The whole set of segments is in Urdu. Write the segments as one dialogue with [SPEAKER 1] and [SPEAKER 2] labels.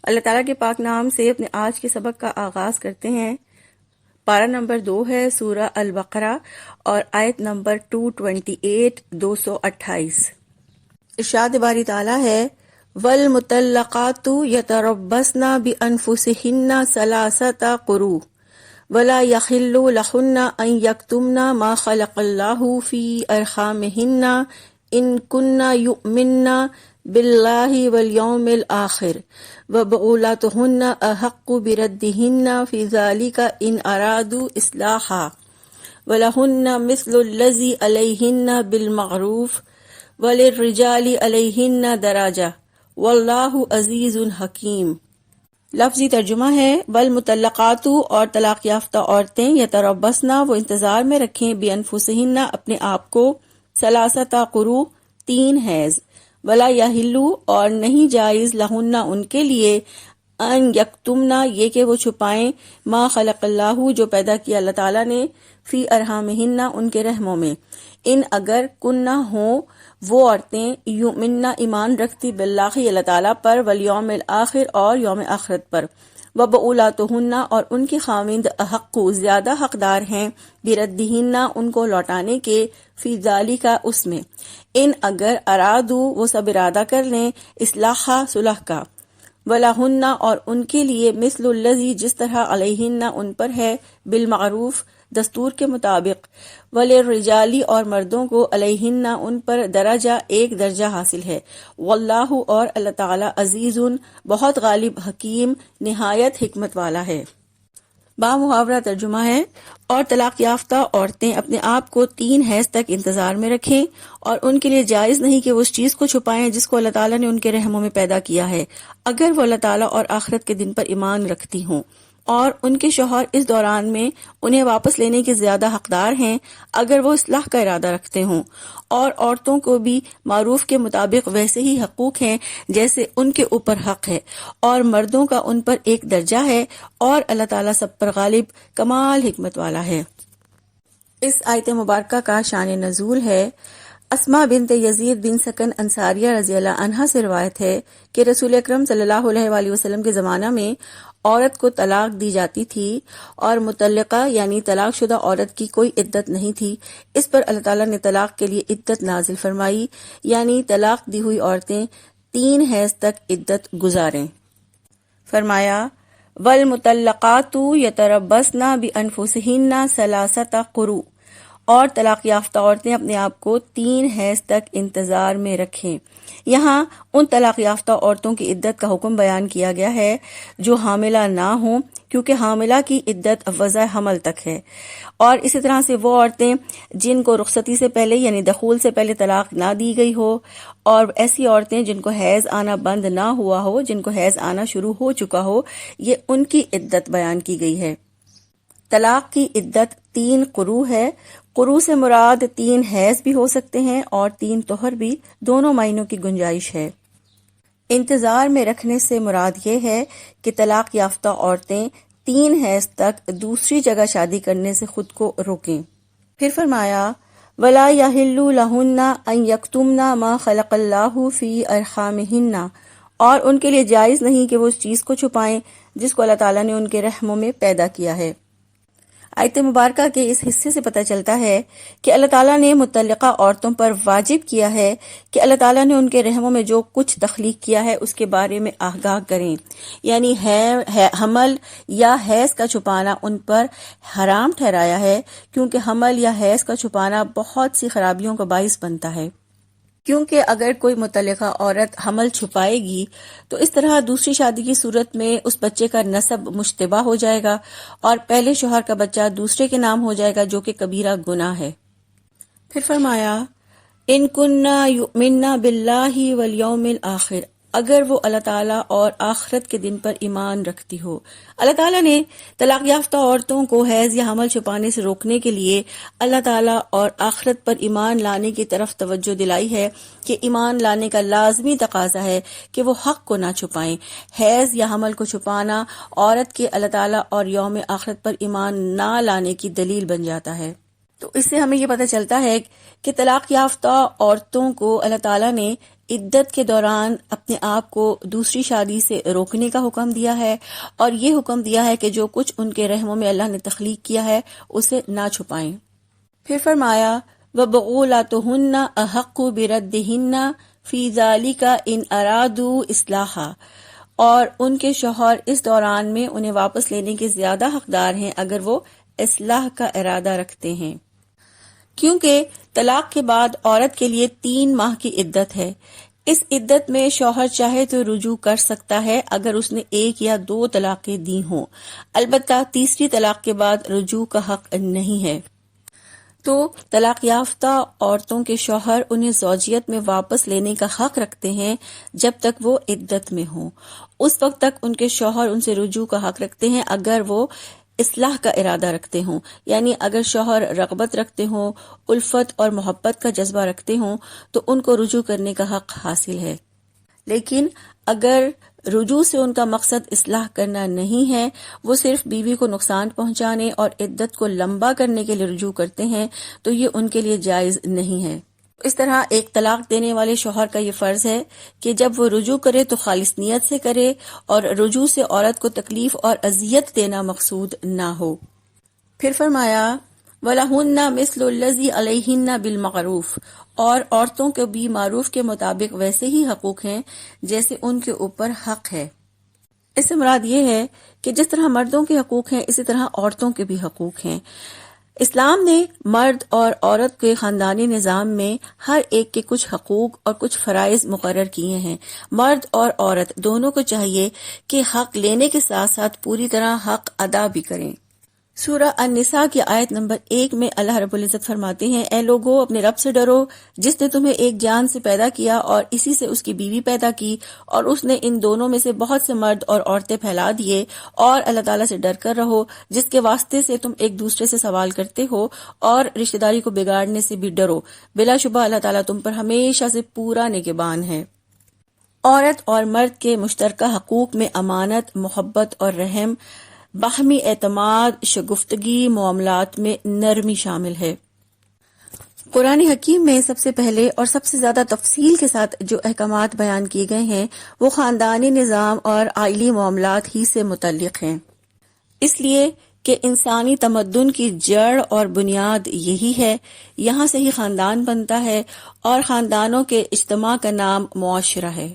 [SPEAKER 1] اللہ تعالیٰ کے پاک نام سے اپنے آج کے سبق کا آغاز کرتے ہیں۔ پارہ نمبر 2 ہے سورہ البقرہ اور آیت نمبر 228 228۔ ارشاد باری تعالیٰ ہے وَالْمُطَلَّقَاتُ يَتَرَبَّصْنَ بِأَنفُسِهِنَّ ثَلَاثَةَ قُرُوءٍ وَلَا يَحِلُّ لَهُنَّ أَن يَكْتُمْنَ مَا خَلَقَ اللَّهُ فِي أَرْحَامِهِنَّ إِن كُنَّ يُؤْمِنَّ بِاللَّهِ وَالْيَوْمِ الْآخِرِ وَبُعُولَتُهُنَّ أَحَقُّ بِرَدِّهِنَّ فِي ذَلِكَ إِنْ أَرَادُوا إِصْلَاحًا وَلَهُنَّ مِثْلُ الَّذِي عَلَيْهِنَّ بِالْمَعْرُوفِ وَلِلرِّجَالِ عَلَيْهِنَّ دَرَجَةٌ وَاللَّهُ عَزِيزٌ حَكِيمٌ۔ لفظی ترجمہ ہے والمطلقات اور طلاق یافتہ عورتیں یتربصن وہ انتظار میں رکھیں بانفسہن اپنے آپ کو ثلاثۃ قروء 3 حیض ولا یحل اور نہیں جائز لہن ان کے لیے ان یکتمنا یہ کہ وہ چھپائیں ما خلق اللہ جو پیدا کیا اللہ تعالیٰ نے فی ارحامہن ان کے رحموں میں ان اگر کننا ہوں وہ عورتیں یؤمننا ایمان رکھتی باللہ اللہ تعالیٰ پر والیوم الآخر اور یوم آخرت پر وبعولاتہن اور ان کے خاوند احق زیادہ حقدار ہیں بردہن ان کو لوٹانے کے فی ذالک اس میں ان اگر ارادو وہ سب ارادہ کر لیں اصلاح صلح کا وَلَهُنَّ اور ان کے لیے مثل الذی جس طرح علیہن ان پر ہے بالمعروف دستور کے مطابق وَلِلرِّجَالِ اور مردوں کو علیہن ان پر درجہ ایک درجہ حاصل ہے واللہ اور اللہ تعالی عزیز بہت غالب حکیم نہایت حکمت والا ہے۔ بامحاورہ ترجمہ ہے اور طلاق یافتہ عورتیں اپنے آپ کو 3 حیض تک انتظار میں رکھیں اور ان کے لیے جائز نہیں کہ وہ اس چیز کو چھپائیں جس کو اللہ تعالیٰ نے ان کے رحموں میں پیدا کیا ہے اگر وہ اللہ تعالیٰ اور آخرت کے دن پر ایمان رکھتی ہوں اور ان کے شوہر اس دوران میں انہیں واپس لینے کے زیادہ حقدار ہیں اگر وہ اصلاح کا ارادہ رکھتے ہوں اور عورتوں کو بھی معروف کے مطابق ویسے ہی حقوق ہیں جیسے ان کے اوپر حق ہے اور مردوں کا ان پر ایک درجہ ہے اور اللہ تعالیٰ سب پر غالب کمال حکمت والا ہے۔ اس آیت مبارکہ کا شان نزول ہے اسماء بنت یزید بن سکن انصاریہ رضی اللہ عنہا سے روایت ہے کہ رسول اکرم صلی اللہ علیہ وآلہ وسلم کے زمانہ میں عورت کو طلاق دی جاتی تھی اور مطلقہ یعنی طلاق شدہ عورت کی کوئی عدت نہیں تھی۔ اس پر اللہ تعالیٰ نے طلاق کے لیے عدت نازل فرمائی یعنی طلاق دی ہوئی عورتیں 3 حیض تک عدت گزاریں۔ فرمایا والمطلقات یتربصن بانفسہن ثلاثۃ قروء اور طلاق یافتہ عورتیں اپنے آپ کو 3 حیض تک انتظار میں رکھیں۔ یہاں ان طلاق یافتہ عورتوں کی عدت کا حکم بیان کیا گیا ہے جو حاملہ نہ ہوں کیونکہ حاملہ کی عدت وضع حمل تک ہے، اور اسی طرح سے وہ عورتیں جن کو رخصتی سے پہلے یعنی دخول سے پہلے طلاق نہ دی گئی ہو، اور ایسی عورتیں جن کو حیض آنا بند نہ ہوا ہو، جن کو حیض آنا شروع ہو چکا ہو، یہ ان کی عدت بیان کی گئی ہے۔ طلاق کی عدت 3 قروء ہے۔ قروء سے مراد 3 حیض بھی ہو سکتے ہیں اور 3 طہر بھی، دونوں معنوں کی گنجائش ہے۔ انتظار میں رکھنے سے مراد یہ ہے کہ طلاق یافتہ عورتیں 3 حیض تک دوسری جگہ شادی کرنے سے خود کو روکیں۔ پھر فرمایا وَلَا يَحِلُّ لَهُنَّ أَن يَكْتُمْنَ مَا خَلَقَ اللَّهُ فِي أَرْحَامِهِنَّ اور ان کے لیے جائز نہیں کہ وہ اس چیز کو چھپائیں جس کو اللہ تعالیٰ نے ان کے رحموں میں پیدا کیا ہے۔ آیت مبارکہ کے اس حصے سے پتہ چلتا ہے کہ اللہ تعالیٰ نے مطلقہ عورتوں پر واجب کیا ہے کہ اللہ تعالیٰ نے ان کے رحموں میں جو کچھ تخلیق کیا ہے اس کے بارے میں آگاہ کریں، یعنی حمل یا حیض کا چھپانا ان پر حرام ٹھہرایا ہے کیونکہ حمل یا حیض کا چھپانا بہت سی خرابیوں کا باعث بنتا ہے۔ کیونکہ اگر کوئی مطلقہ عورت حمل چھپائے گی تو اس طرح دوسری شادی کی صورت میں اس بچے کا نسب مشتبہ ہو جائے گا اور پہلے شوہر کا بچہ دوسرے کے نام ہو جائے گا جو کہ کبیرہ گناہ ہے۔ پھر فرمایا ان کننا یؤمننا باللہ والیوم الآخر اگر وہ اللہ تعالیٰ اور آخرت کے دن پر ایمان رکھتی ہو۔ اللہ تعالیٰ نے طلاق یافتہ عورتوں کو حیض یا حمل چھپانے سے روکنے کے لیے اللہ تعالیٰ اور آخرت پر ایمان لانے کی طرف توجہ دلائی ہے کہ ایمان لانے کا لازمی تقاضا ہے کہ وہ حق کو نہ چھپائیں۔ حیض یا حمل کو چھپانا عورت کے اللہ تعالیٰ اور یوم آخرت پر ایمان نہ لانے کی دلیل بن جاتا ہے۔ تو اس سے ہمیں یہ پتہ چلتا ہے کہ طلاق یافتہ عورتوں کو اللہ تعالیٰ نے عدت کے دوران اپنے آپ کو دوسری شادی سے روکنے کا حکم دیا ہے، اور یہ حکم دیا ہے کہ جو کچھ ان کے رحموں میں اللہ نے تخلیق کیا ہے اسے نہ چھپائیں۔ پھر فرمایا وَبُعُولَاتُهُنَّ أَحَقُّ بِرَدِّهِنَّ فِي ذَلِكَ إِنْ أَرَادُوا إِصْلَاحًا، اور ان کے شوہر اس دوران میں انہیں واپس لینے کے زیادہ حقدار ہیں اگر وہ اصلاح کا ارادہ رکھتے ہیں، کیونکہ طلاق کے بعد عورت کے لیے 3 ماہ کی عدت ہے۔ اس عدت میں شوہر چاہے تو رجوع کر سکتا ہے اگر اس نے 1 یا 2 طلاقیں دی ہوں، البتہ تیسری طلاق کے بعد رجوع کا حق نہیں ہے۔ تو طلاق یافتہ عورتوں کے شوہر انہیں زوجیت میں واپس لینے کا حق رکھتے ہیں جب تک وہ عدت میں ہوں۔ اس وقت تک ان کے شوہر ان سے رجوع کا حق رکھتے ہیں اگر وہ اصلاح کا ارادہ رکھتے ہوں، یعنی اگر شوہر رغبت رکھتے ہوں، الفت اور محبت کا جذبہ رکھتے ہوں تو ان کو رجوع کرنے کا حق حاصل ہے۔ لیکن اگر رجوع سے ان کا مقصد اصلاح کرنا نہیں ہے، وہ صرف بیوی کو نقصان پہنچانے اور عدت کو لمبا کرنے کے لیے رجوع کرتے ہیں تو یہ ان کے لیے جائز نہیں ہے۔ اس طرح ایک طلاق دینے والے شوہر کا یہ فرض ہے کہ جب وہ رجوع کرے تو خالص نیت سے کرے اور رجوع سے عورت کو تکلیف اور اذیت دینا مقصود نہ ہو۔ پھر فرمایا وَلَهُنَّ مِثْلُ الَّذِي عَلَيْهِنَّ بِالْمَعْرُوفِ، اور عورتوں کے بھی معروف کے مطابق ویسے ہی حقوق ہیں جیسے ان کے اوپر حق ہے۔ اس سے مراد یہ ہے کہ جس طرح مردوں کے حقوق ہیں اسی طرح عورتوں کے بھی حقوق ہیں۔ اسلام نے مرد اور عورت کے خاندانی نظام میں ہر ایک کے کچھ حقوق اور کچھ فرائض مقرر کیے ہیں۔ مرد اور عورت دونوں کو چاہیے کہ حق لینے کے ساتھ ساتھ پوری طرح حق ادا بھی کریں۔ سورہ النساء کی آیت نمبر 1 میں اللہ رب العزت فرماتے ہیں، اے لوگو اپنے رب سے ڈرو جس نے تمہیں ایک جان سے پیدا کیا اور اسی سے اس کی بیوی پیدا کی، اور اس نے ان دونوں میں سے بہت سے مرد اور عورتیں پھیلا دیے، اور اللہ تعالیٰ سے ڈر کر رہو جس کے واسطے سے تم ایک دوسرے سے سوال کرتے ہو، اور رشتہ داری کو بگاڑنے سے بھی ڈرو، بلا شبہ اللہ تعالیٰ تم پر ہمیشہ سے پورا نگہبان ہے۔ عورت اور مرد کے مشترکہ حقوق میں امانت، محبت اور رحم، باہمی اعتماد، شگفتگی، معاملات میں نرمی شامل ہے۔ قرآن حکیم میں سب سے پہلے اور سب سے زیادہ تفصیل کے ساتھ جو احکامات بیان کیے گئے ہیں وہ خاندانی نظام اور عائلی معاملات ہی سے متعلق ہیں، اس لیے کہ انسانی تمدن کی جڑ اور بنیاد یہی ہے، یہاں سے ہی خاندان بنتا ہے، اور خاندانوں کے اجتماع کا نام معاشرہ ہے۔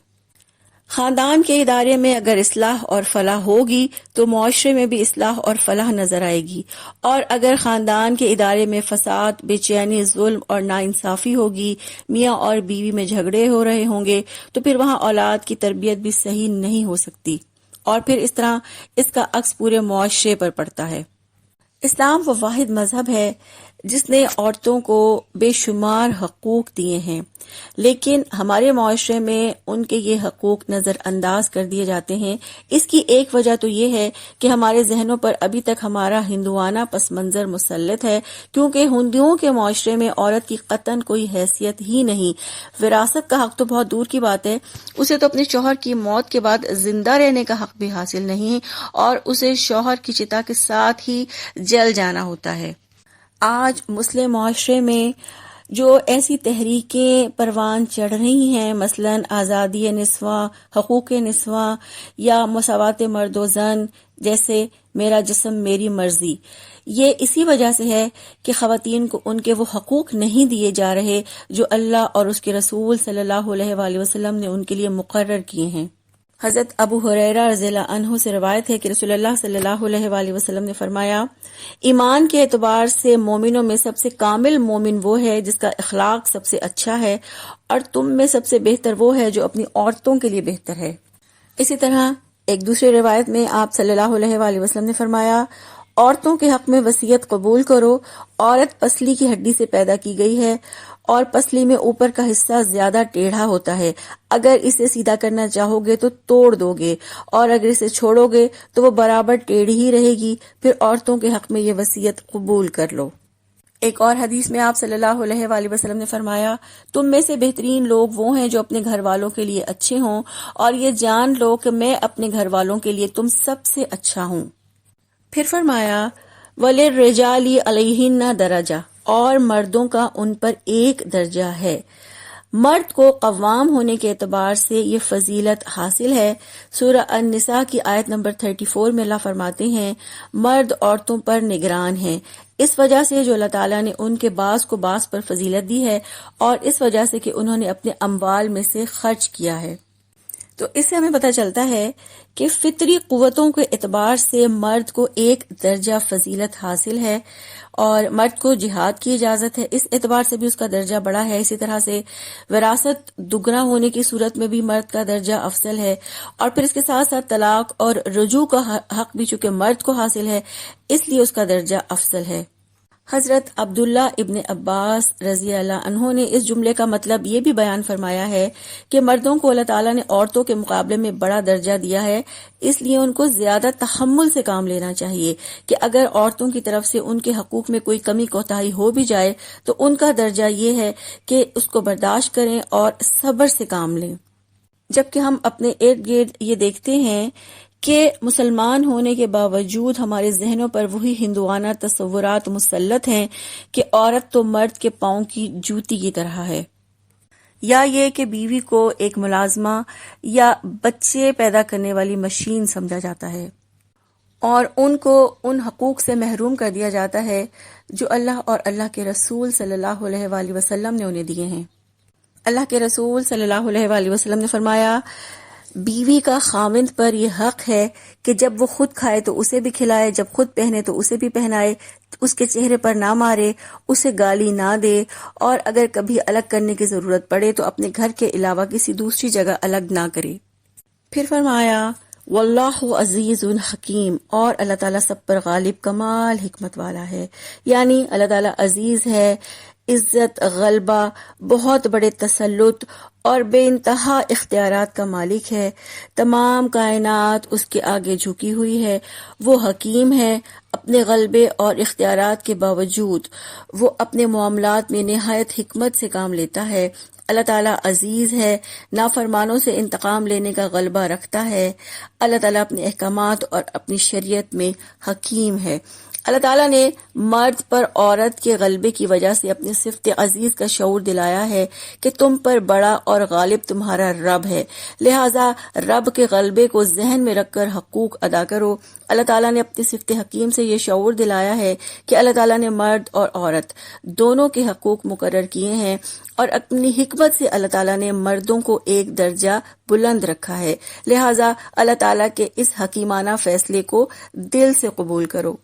[SPEAKER 1] خاندان کے ادارے میں اگر اصلاح اور فلاح ہوگی تو معاشرے میں بھی اصلاح اور فلاح نظر آئے گی، اور اگر خاندان کے ادارے میں فساد، بے چینی، ظلم اور ناانصافی ہوگی، میاں اور بیوی میں جھگڑے ہو رہے ہوں گے تو پھر وہاں اولاد کی تربیت بھی صحیح نہیں ہو سکتی، اور پھر اس طرح اس کا عکس پورے معاشرے پر پڑتا ہے۔ اسلام وہ واحد مذہب ہے جس نے عورتوں کو بے شمار حقوق دیے ہیں، لیکن ہمارے معاشرے میں ان کے یہ حقوق نظر انداز کر دیے جاتے ہیں۔ اس کی ایک وجہ تو یہ ہے کہ ہمارے ذہنوں پر ابھی تک ہمارا ہندوانہ پس منظر مسلط ہے، کیونکہ ہندوؤں کے معاشرے میں عورت کی قطعاً کوئی حیثیت ہی نہیں۔ وراثت کا حق تو بہت دور کی بات ہے، اسے تو اپنے شوہر کی موت کے بعد زندہ رہنے کا حق بھی حاصل نہیں، اور اسے شوہر کی چتا کے ساتھ ہی جل جانا ہوتا ہے۔ آج مسلم معاشرے میں جو ایسی تحریکیں پروان چڑھ رہی ہیں، مثلا آزادی نسواں، حقوق نسواں یا مساوات مرد و زن، جیسے میرا جسم میری مرضی، یہ اسی وجہ سے ہے کہ خواتین کو ان کے وہ حقوق نہیں دیے جا رہے جو اللہ اور اس کے رسول صلی اللہ علیہ وآلہ وسلم نے ان کے لیے مقرر کیے ہیں۔ حضرت ابو ہریرہ رضی اللہ عنہ سے روایت ہے کہ رسول اللہ صلی اللہ علیہ وآلہ وسلم نے فرمایا، ایمان کے اعتبار سے مومنوں میں سب سے کامل مومن وہ ہے جس کا اخلاق سب سے اچھا ہے، اور تم میں سب سے بہتر وہ ہے جو اپنی عورتوں کے لیے بہتر ہے۔ اسی طرح ایک دوسری روایت میں آپ صلی اللہ علیہ وآلہ وسلم نے فرمایا، عورتوں کے حق میں وصیت قبول کرو، عورت پسلی کی ہڈی سے پیدا کی گئی ہے، اور پسلی میں اوپر کا حصہ زیادہ ٹیڑھا ہوتا ہے، اگر اسے سیدھا کرنا چاہو گے تو توڑ دو گے، اور اگر اسے چھوڑو گے تو وہ برابر ٹیڑھی ہی رہے گی، پھر عورتوں کے حق میں یہ وصیت قبول کر لو۔ ایک اور حدیث میں آپ صلی اللہ علیہ وآلہ وسلم نے فرمایا، تم میں سے بہترین لوگ وہ ہیں جو اپنے گھر والوں کے لیے اچھے ہوں، اور یہ جان لو کہ میں اپنے گھر والوں کے لیے تم سب سے اچھا ہوں۔ پھر فرمایا، وَلِلرِّجَالِ عَلَيْهِنَّ دَرَجَةٌ، اور مردوں کا ان پر ایک درجہ ہے۔ مرد کو قوام ہونے کے اعتبار سے یہ فضیلت حاصل ہے۔ سورہ النساء کی آیت نمبر 34 میں اللہ فرماتے ہیں مرد عورتوں پر نگران ہیں، اس وجہ سے جو اللہ تعالیٰ نے ان کے بعض کو بعض پر فضیلت دی ہے اور اس وجہ سے کہ انہوں نے اپنے اموال میں سے خرچ کیا ہے۔ تو اس سے ہمیں پتہ چلتا ہے کہ فطری قوتوں کے اعتبار سے مرد کو ایک درجہ فضیلت حاصل ہے اور مرد کو جہاد کی اجازت ہے، اس اعتبار سے بھی اس کا درجہ بڑا ہے۔ اسی طرح سے وراثت دگنا ہونے کی صورت میں بھی مرد کا درجہ افضل ہے، اور پھر اس کے ساتھ ساتھ طلاق اور رجوع کا حق بھی چونکہ مرد کو حاصل ہے اس لیے اس کا درجہ افضل ہے۔ حضرت عبداللہ ابن عباس رضی اللہ عنہ نے اس جملے کا مطلب یہ بھی بیان فرمایا ہے کہ مردوں کو اللہ تعالیٰ نے عورتوں کے مقابلے میں بڑا درجہ دیا ہے، اس لیے ان کو زیادہ تحمل سے کام لینا چاہیے کہ اگر عورتوں کی طرف سے ان کے حقوق میں کوئی کمی کوتاہی ہو بھی جائے تو ان کا درجہ یہ ہے کہ اس کو برداشت کریں اور صبر سے کام لیں۔ جبکہ ہم اپنے ارد گرد یہ دیکھتے ہیں کہ مسلمان ہونے کے باوجود ہمارے ذہنوں پر وہی ہندوانہ تصورات مسلط ہیں کہ عورت تو مرد کے پاؤں کی جوتی کی طرح ہے، یا یہ کہ بیوی کو ایک ملازمہ یا بچے پیدا کرنے والی مشین سمجھا جاتا ہے اور ان کو ان حقوق سے محروم کر دیا جاتا ہے جو اللہ اور اللہ کے رسول صلی اللہ علیہ وآلہ وسلم نے انہیں دیے ہیں۔ اللہ کے رسول صلی اللہ علیہ وآلہ وسلم نے فرمایا بیوی کا خاوند پر یہ حق ہے کہ جب وہ خود کھائے تو اسے بھی کھلائے، جب خود پہنے تو اسے بھی پہنائے، اس کے چہرے پر نہ مارے، اسے گالی نہ دے، اور اگر کبھی الگ کرنے کی ضرورت پڑے تو اپنے گھر کے علاوہ کسی دوسری جگہ الگ نہ کرے۔ پھر فرمایا واللہ عزیز حکیم، اور اللہ تعالیٰ سب پر غالب کمال حکمت والا ہے، یعنی اللہ تعالیٰ عزیز ہے، عزت، غلبہ، بہت بڑے تسلط اور بے انتہا اختیارات کا مالک ہے، تمام کائنات اس کے آگے جھکی ہوئی ہے، وہ حکیم ہے، اپنے غلبے اور اختیارات کے باوجود وہ اپنے معاملات میں نہایت حکمت سے کام لیتا ہے۔ اللہ تعالیٰ عزیز ہے، نافرمانوں سے انتقام لینے کا غلبہ رکھتا ہے۔ اللہ تعالیٰ اپنے احکامات اور اپنی شریعت میں حکیم ہے۔ اللہ تعالیٰ نے مرد پر عورت کے غلبے کی وجہ سے اپنی صفت عزیز کا شعور دلایا ہے کہ تم پر بڑا اور غالب تمہارا رب ہے، لہٰذا رب کے غلبے کو ذہن میں رکھ کر حقوق ادا کرو۔ اللہ تعالیٰ نے اپنی صفت حکیم سے یہ شعور دلایا ہے کہ اللہ تعالیٰ نے مرد اور عورت دونوں کے حقوق مقرر کیے ہیں، اور اپنی حکمت سے اللہ تعالیٰ نے مردوں کو ایک درجہ بلند رکھا ہے، لہٰذا اللہ تعالیٰ کے اس حکیمانہ فیصلے کو دل سے قبول کرو۔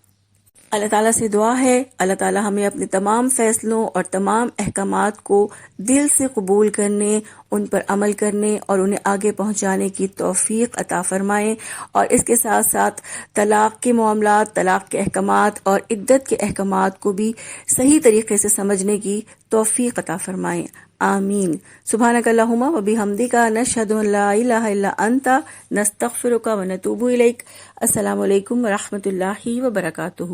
[SPEAKER 1] اللہ تعالیٰ سے دعا ہے اللہ تعالیٰ ہمیں اپنے تمام فیصلوں اور تمام احکامات کو دل سے قبول کرنے، ان پر عمل کرنے اور انہیں آگے پہنچانے کی توفیق عطا فرمائے، اور اس کے ساتھ ساتھ طلاق کے معاملات، طلاق کے احکامات اور عدت کے احکامات کو بھی صحیح طریقے سے سمجھنے کی توفیق عطا فرمائے، آمین۔ سبحانک اللہم و بحمدک، نشہد ان لا الہ الا انت، نستغفرک و نتوب الیک۔ السلام علیکم و رحمۃ اللہ وبرکاتہ۔